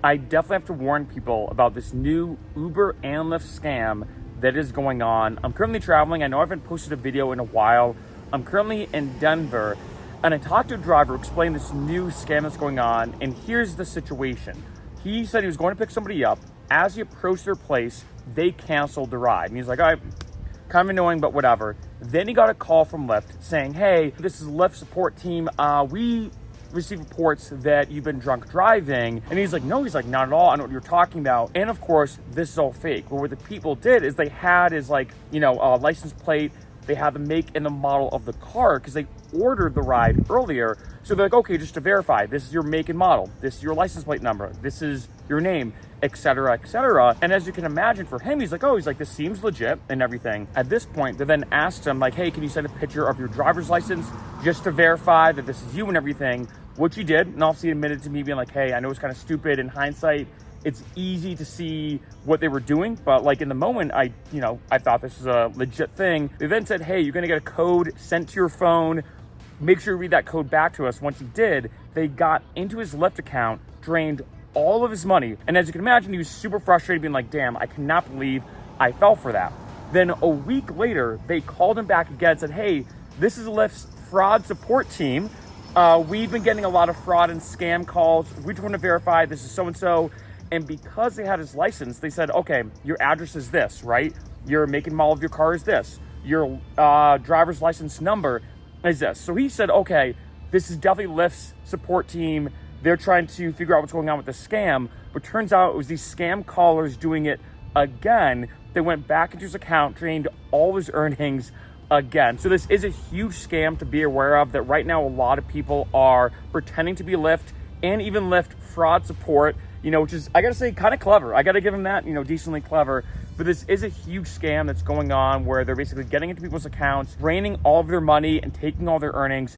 I definitely have to warn people about this new Uber and Lyft scam that is going on. I'm currently traveling. I know I haven't posted a video in a while. I'm currently in Denver, and I talked to a driver who explained this new scam that's going on, and here's the situation. He said he was going to pick somebody up. As he approached their place, they canceled the ride. And he's like, all right, kind of annoying, but whatever. Then he got a call from Lyft saying, hey, this is Lyft support team. We receive reports that you've been drunk driving. And he's like, no, he's like, not at all. I know what you're talking about. And of course, this is all fake. But what the people did is they had his license plate. They had the make and the model of the car because they ordered the ride earlier. So they're like, okay, just to verify, this is your make and model. This is your license plate number. This is your name, etc., etc. And as you can imagine for him, he's like, this seems legit and everything. At this point, they then asked him like, hey, can you send a picture of your driver's license just to verify that this is you and everything, which he did. And obviously admitted to me being like, hey, I know it's kind of stupid in hindsight. It's easy to see what they were doing, but like in the moment, I thought this was a legit thing. They then said, hey, you're gonna get a code sent to your phone. Make sure you read that code back to us. Once he did, they got into his Lyft account, drained all of his money. And as you can imagine, he was super frustrated, being like, damn, I cannot believe I fell for that. Then a week later, they called him back again and said, hey, this is Lyft's fraud support team. We've been getting a lot of fraud and scam calls. We just want to verify this is so-and-so. And because they had his license, they said, okay, your address is this, right? Your make and model of your car is this. Your driver's license number is this. So he said, okay, this is definitely Lyft's support team. They're trying to figure out what's going on with the scam. But turns out it was these scam callers doing it again. They went back into his account, drained all his earnings again. So this is a huge scam to be aware of, that right now a lot of people are pretending to be Lyft and even Lyft fraud support, which is, I gotta say, kind of clever. I gotta give them that, decently clever. But this is a huge scam that's going on where they're basically getting into people's accounts, draining all of their money and taking all their earnings.